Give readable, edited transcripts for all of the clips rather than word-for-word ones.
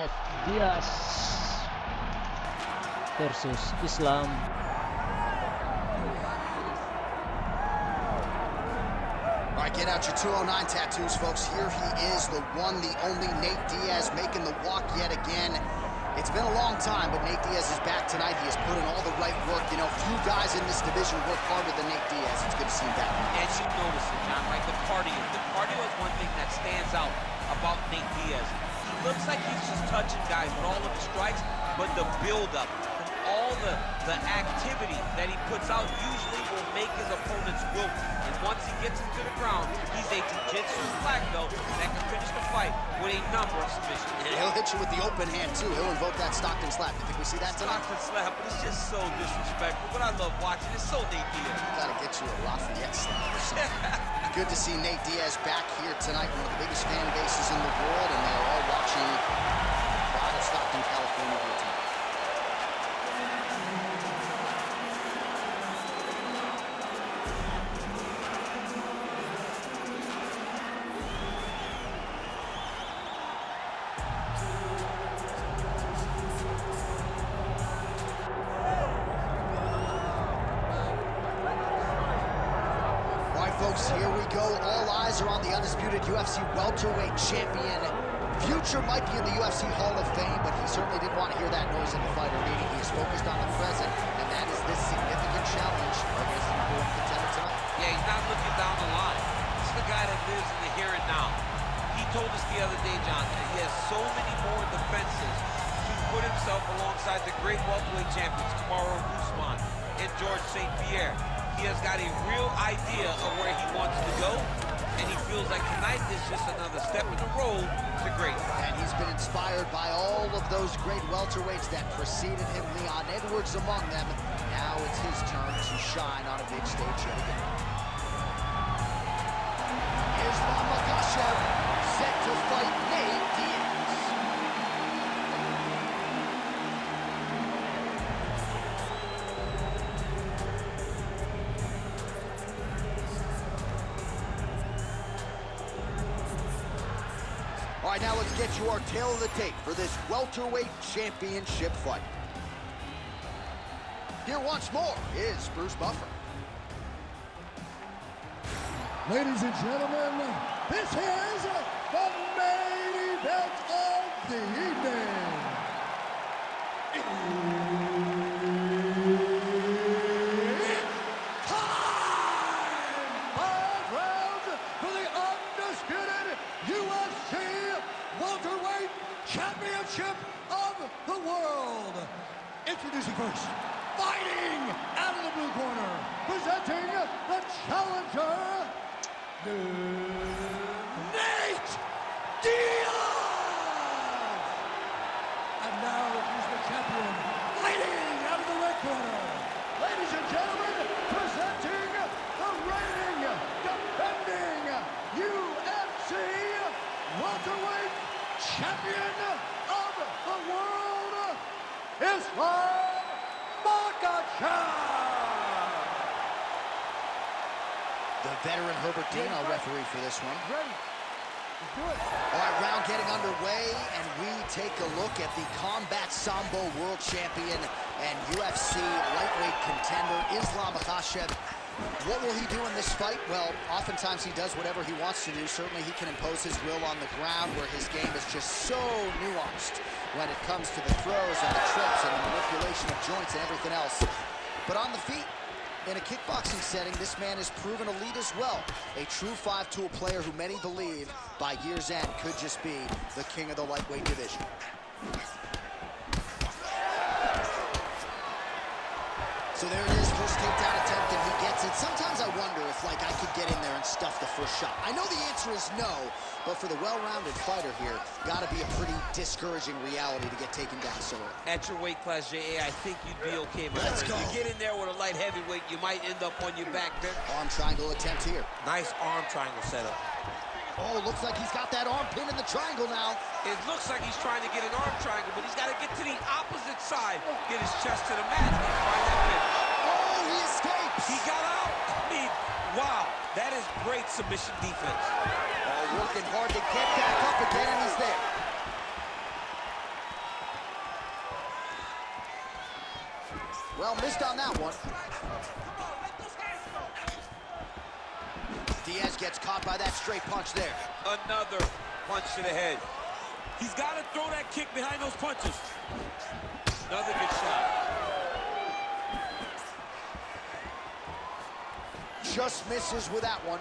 Kenneth Diaz versus Islam. All right, get out your 209 tattoos, folks. Here he is, the one, the only Nate Diaz, making the walk yet again. It's been a long time, but Nate Diaz is back tonight. He has put in all the right work. You know, few guys in this division work harder than Nate Diaz. It's good to see him back. And you notice it, John, right? The cardio. The cardio is one thing that stands out about Nate Diaz. He looks like he's just touching guys with all of the strikes, but the build-up, all the activity that he puts out usually will make his opponents wilt. And once he gets him to the ground, he's a jiu-jitsu black belt that can finish the fight with a number of submissions. And he'll hit you with the open hand, too. He'll invoke that Stockton slap. You think we see that tonight? Stockton slap, but it's just so disrespectful. But I love watching it. It's so Nate Diaz. Gotta get you a Lafayette slap or something. Good to see Nate Diaz back here tonight. One of the biggest fan bases in the world, and they're all watching out of Stockton, California here tonight. Folks, here we go. All eyes are on the undisputed UFC welterweight champion. Future might be in the UFC Hall of Fame, but he certainly didn't want to hear that noise in the fighter meeting. He is focused on the present, and that is this significant challenge against the number one contender tonight. Yeah, he's not looking down the line. This is the guy that lives in the here and now. He told us the other day, John, that he has so many more defenses to put himself alongside the great welterweight champions, Kamaru Usman and George St. Pierre. He has got a real idea of where he wants to go, and he feels like tonight is just another step in the road to greatness. And he's been inspired by all of those great welterweights that preceded him, Leon Edwards among them. Now it's his turn to shine on a big stage yet again. Islam Makhachev set to fight Nate Diaz. All right, now let's get you our tail of the tape for this welterweight championship fight. Here once more is Bruce Buffer. Ladies and gentlemen, this is the main event of the evening. It's time! 5 rounds for the undisputed UFC welterweight championship of the world. Introducing first, fighting out of the blue corner, presenting the challenger, Nate Diaz! And now he's the champion, fighting out of the red corner. Ladies and gentlemen, presenting the reigning, defending UFC welterweight champion of the world, Islam MAKHACEV! The veteran Herbert Dean, our referee for this one. Ready. Let's do it. All right, round getting underway, and we take a look at the Combat Sambo world champion and UFC lightweight contender, Islam MAKHACEV. What will he do in this fight? Well, oftentimes he does whatever he wants to do. Certainly he can impose his will on the ground, where his game is just so nuanced when it comes to the throws and the trips and the manipulation of joints and everything else. But on the feet, in a kickboxing setting, this man is proven elite as well. A true five-tool player who many believe, by year's end, could just be the king of the lightweight division. So there it is, first takedown attempt, and he gets it. Sometimes I wonder if, I could get in there and stuff the first shot. I know the answer is no, but for the well-rounded fighter here, gotta be a pretty discouraging reality to get taken down so early. At your weight class, J.A., I think you'd be okay, man. Let's go. You get in there with a light heavyweight, you might end up on your back there. Arm triangle attempt here. Nice arm triangle setup. Oh, looks like he's got that arm pin in the triangle now. It looks like he's trying to get an arm triangle, but he's got to get to the opposite side, get his chest to the mat, and find that finish. Oh, he escapes. He got out. I mean, wow, that is great submission defense. Oh, working hard to get back up again, and he's there. Well, missed on that one. Diaz gets caught by that straight punch there. Another punch to the head. He's got to throw that kick behind those punches. Another good shot. Just misses with that one.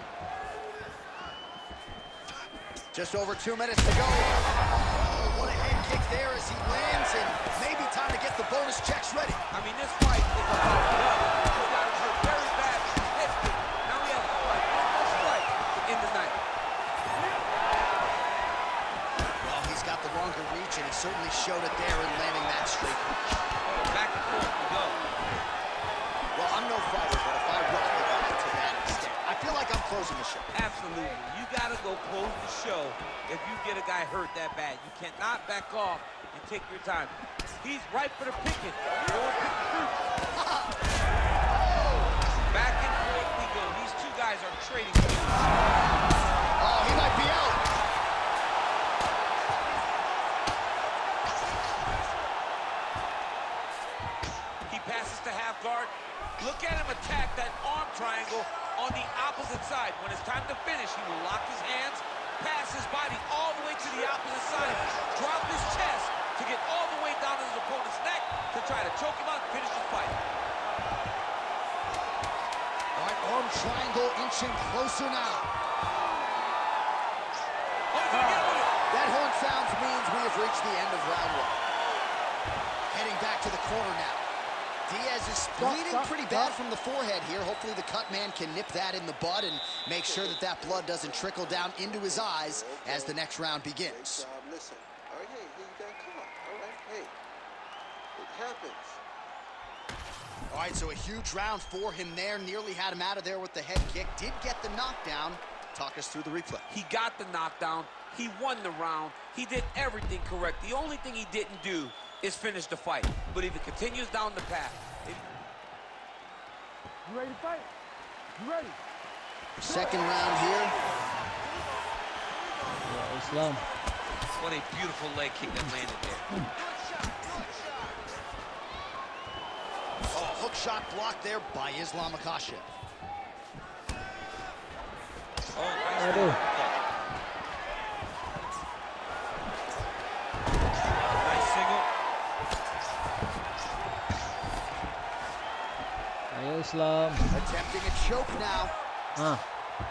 Just over 2 minutes to go. Oh, what a head kick there as he lands, and maybe time to get the bonus checks ready. I mean, this fight is about blood. He's got hurt very bad with his head kick. Now we have a fight, one more strike to end the night. Well, he's got the longer reach, and he certainly showed it there in landing that straight punch. Oh, back and forth we go. Well, I'm no fighter, but if I rock the guy to that extent, I feel like I'm closing the show. Absolutely. You got to go close the show if you get a guy hurt that bad. You cannot back off and take your time. He's right for the picking. Go and pick the fruit. Back and forth we go. These two guys are trading. Oh, he might be out. He passes to half guard. Look at him attack that arm triangle on the opposite side. When it's time to finish, he will lock his hands, pass his body all the way to the opposite side, drop his chest to get all the way down to his opponent's neck to try to choke him out and finish the fight. All right, arm triangle inching closer now. Oh, he's gonna get with it. That horn sounds means we have reached the end of round one. Heading back to the corner now. Diaz is bleeding pretty bad from the forehead here. Hopefully the cut man can nip that in the bud and make sure that that blood doesn't trickle down into his eyes as the next round begins. Listen, all right, hey, you got caught. All right, hey, it happens. All right, so a huge round for him there. Nearly had him out of there with the head kick. Did get the knockdown. Talk us through the replay. He got the knockdown. He won the round. He did everything correct. The only thing he didn't do is finish the fight. But if he continues down the path... You ready to fight? You ready? Second round here. Yeah, Islam. What a beautiful leg kick that landed there. Oh, hook shot blocked there by Islam MAKHACEV. Oh, nice. Aduh. Nice single. Ayo Islam. Attempting a choke now. Ah,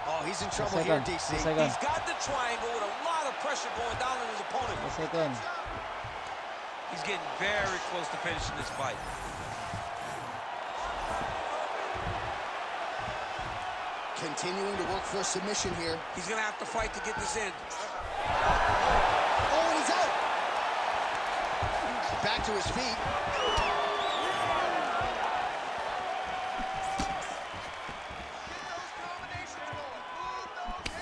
Oh, he's in trouble here, second. DC. Second. He's got the triangle with a lot of pressure going down on his opponent. Second. He's getting very close to finishing this fight. Continuing to work for a submission here. He's gonna have to fight to get this in. Oh, and he's out. Back to his feet.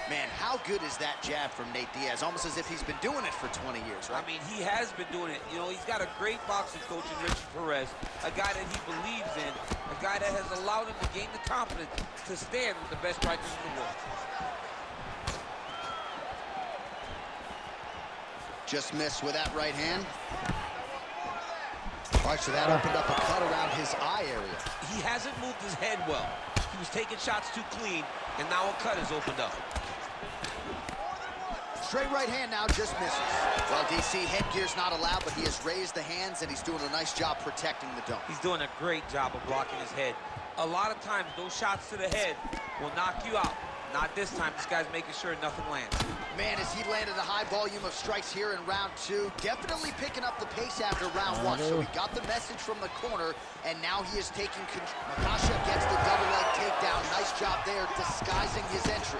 Man, how good is that jab from Nate Diaz? Almost as if he's been doing it for 20 years, right? I mean, he has been doing it. You know, he's got a great boxing coach in Richard Perez, a guy that he believes in, a guy that has allowed him to gain the confidence to stand with the best strikers in the world. Just missed with that right hand. All right, so that opened up a cut around his eye area. He hasn't moved his head well. He was taking shots too clean, and now a cut has opened up. Straight right hand now, just misses. Well, DC, headgear's not allowed, but he has raised the hands, and he's doing a nice job protecting the dome. He's doing a great job of blocking his head. A lot of times, those shots to the head will knock you out. Not this time. This guy's making sure nothing lands. Man, as he landed a high volume of strikes here in round two, definitely picking up the pace after round one. So he got the message from the corner, and now he is taking control. MAKHACEV gets the double leg takedown. Nice job there, disguising his entry.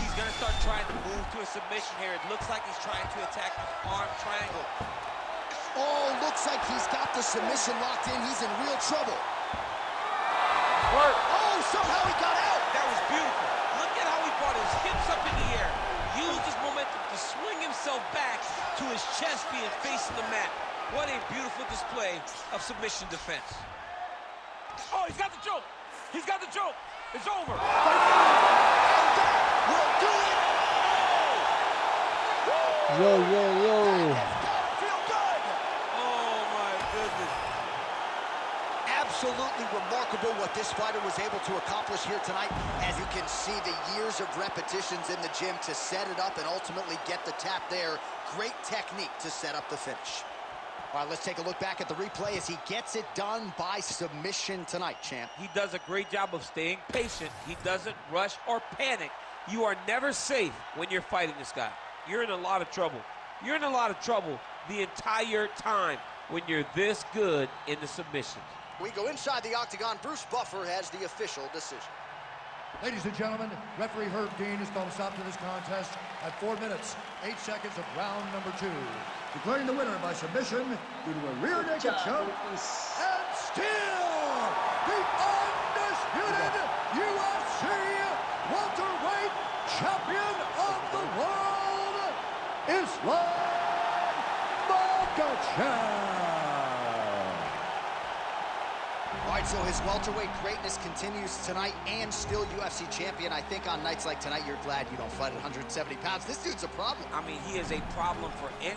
He's going to start trying to move to a submission here. It looks like he's trying to attack the arm triangle. Oh, looks like he's got the submission locked in. He's in real trouble. Oh, somehow he got out. That was beautiful. Look at how he brought his hips up in the air. Used his momentum to swing himself back to his chest being facing the mat. What a beautiful display of submission defense. Oh, he's got the choke. He's got the choke. It's over. And that will do it. Yo, yo, yo. It's gotta feel good. Oh, my goodness. remarkable what this fighter was able to accomplish here tonight. As you can see, the years of repetitions in the gym to set it up and ultimately get the tap there. Great technique to set up the finish. All right, let's take a look back at the replay as he gets it done by submission tonight, champ. He does a great job of staying patient. He doesn't rush or panic. You are never safe when you're fighting this guy. You're in a lot of trouble. You're in a lot of trouble the entire time when you're this good in the submissions. We go inside the octagon. Bruce Buffer has the official decision. Ladies and gentlemen, referee Herb Dean has called a stop to this contest at 4 minutes, 8 seconds of round number 2. Declaring the winner by submission due to a rear naked choke, and still the undisputed UFC welterweight champion of the world, Islam MAKHACEV. All right, so his welterweight greatness continues tonight, and still UFC champion. I think on nights like tonight, you're glad you don't fight at 170 pounds. This dude's a problem. I mean, he is a problem for any